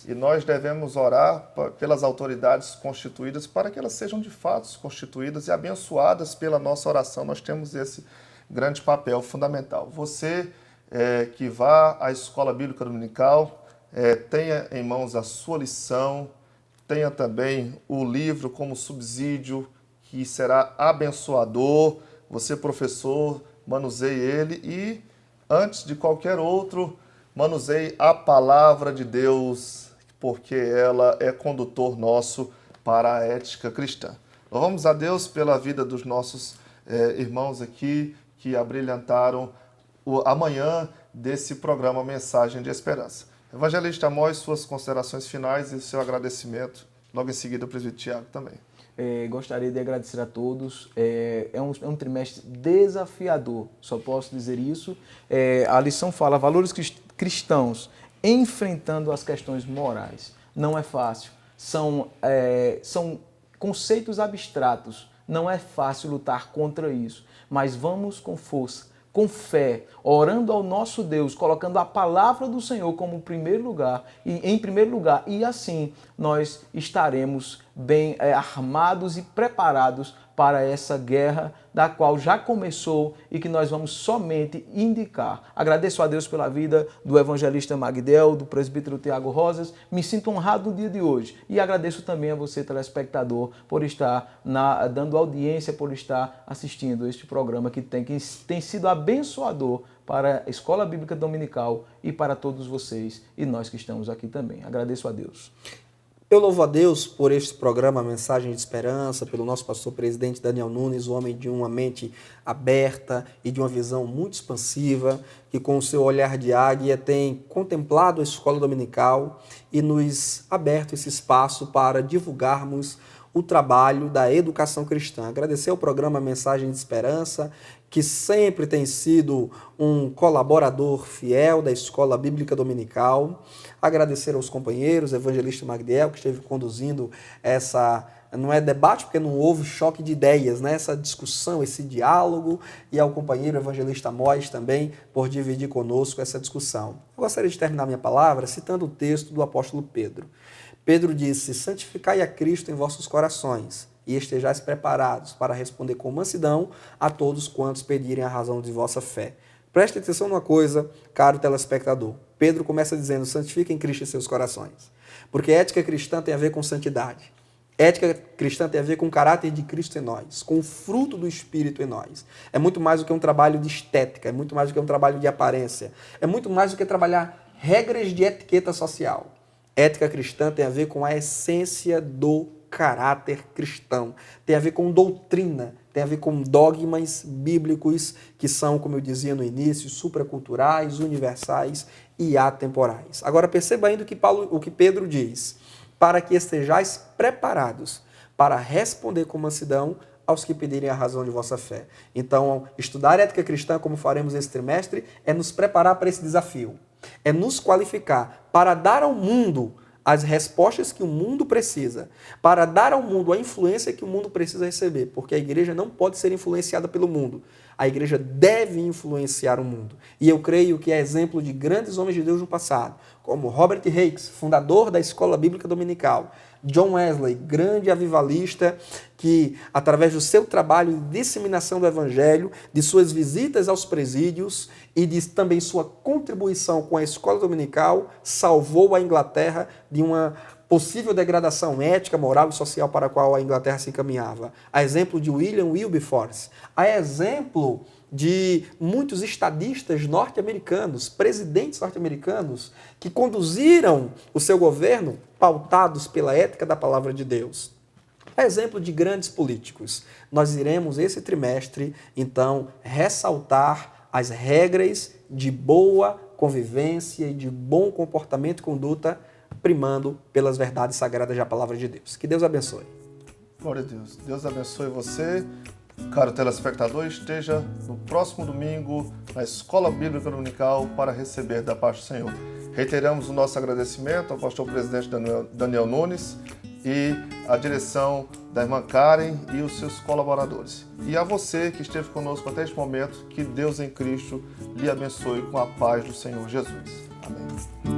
E nós devemos orar pelas autoridades constituídas para que elas sejam de fato constituídas e abençoadas pela nossa oração. Nós temos esse grande papel fundamental. Você que vá à escola bíblica dominical, tenha em mãos a sua lição, tenha também o livro como subsídio, que será abençoador. Você, professor, manuseie ele e, antes de qualquer outro, manuseie a palavra de Deus, porque ela é condutor nosso para a ética cristã. Louvamos a Deus pela vida dos nossos irmãos aqui que abrilhantaram a manhã desse programa Mensagem de Esperança. Evangelista Amós, suas considerações finais e seu agradecimento. Logo em seguida, o presbítero Tiago também. Gostaria de agradecer a todos. É um trimestre desafiador, só posso dizer isso. A lição fala valores cristãos enfrentando as questões morais. Não é fácil. São conceitos abstratos. Não é fácil lutar contra isso. Mas vamos com força, com fé, orando ao nosso Deus, colocando a palavra do Senhor como primeiro lugar, em primeiro lugar, e assim nós estaremos bem armados e preparados para essa guerra da qual já começou e que nós vamos somente indicar. Agradeço a Deus pela vida do evangelista Magdel, do presbítero Tiago Rosas. Me sinto honrado no dia de hoje e agradeço também a você, telespectador, por estar dando audiência, por estar assistindo este programa que tem sido abençoador para a Escola Bíblica Dominical e para todos vocês e nós que estamos aqui também. Agradeço a Deus. Eu louvo a Deus por este programa Mensagem de Esperança, pelo nosso pastor presidente Daniel Nunes, um homem de uma mente aberta e de uma visão muito expansiva, que com o seu olhar de águia tem contemplado a escola dominical e nos aberto esse espaço para divulgarmos o trabalho da educação cristã. Agradecer ao programa Mensagem de Esperança, que sempre tem sido um colaborador fiel da Escola Bíblica Dominical. Agradecer aos companheiros, evangelista Magdiel, que esteve conduzindo não é debate, porque não houve choque de ideias, né? Essa discussão, esse diálogo, e ao companheiro evangelista Amós também, por dividir conosco essa discussão. Eu gostaria de terminar minha palavra citando o texto do apóstolo Pedro. Pedro disse: santificai a Cristo em vossos corações, e estejais preparados para responder com mansidão a todos quantos pedirem a razão de vossa fé. Preste atenção numa coisa, caro telespectador. Pedro começa dizendo: santifiquem Cristo em seus corações. Porque ética cristã tem a ver com santidade. Ética cristã tem a ver com o caráter de Cristo em nós, com o fruto do Espírito em nós. É muito mais do que um trabalho de estética, é muito mais do que um trabalho de aparência, é muito mais do que trabalhar regras de etiqueta social. Ética cristã tem a ver com a essência do caráter cristão, tem a ver com doutrina, tem a ver com dogmas bíblicos que são, como eu dizia no início, supraculturais, universais e atemporais. Agora perceba ainda o que Pedro diz: para que estejais preparados para responder com mansidão aos que pedirem a razão de vossa fé. Então, estudar ética cristã, como faremos esse trimestre, é nos preparar para esse desafio, é nos qualificar para dar ao mundo as respostas que o mundo precisa, para dar ao mundo a influência que o mundo precisa receber, porque a igreja não pode ser influenciada pelo mundo. A igreja deve influenciar o mundo. E eu creio que é exemplo de grandes homens de Deus no passado, como Robert Hakes, fundador da Escola Bíblica Dominical, John Wesley, grande avivalista, que através do seu trabalho de disseminação do Evangelho, de suas visitas aos presídios e de também sua contribuição com a Escola Dominical, salvou a Inglaterra de uma possível degradação ética, moral e social para a qual a Inglaterra se encaminhava. A exemplo de William Wilberforce, a exemplo de muitos estadistas norte-americanos, presidentes norte-americanos, que conduziram o seu governo pautados pela ética da palavra de Deus. A exemplo de grandes políticos. Nós iremos, esse trimestre, então, ressaltar as regras de boa convivência e de bom comportamento e conduta, primando pelas verdades sagradas da palavra de Deus. Que Deus abençoe. Glória a Deus. Deus abençoe você. Caro telespectador, esteja no próximo domingo na Escola Bíblica Dominical para receber da parte do Senhor. Reiteramos o nosso agradecimento ao pastor presidente Daniel Nunes e à direção da irmã Karen e os seus colaboradores. E a você que esteve conosco até este momento, que Deus em Cristo lhe abençoe com a paz do Senhor Jesus. Amém.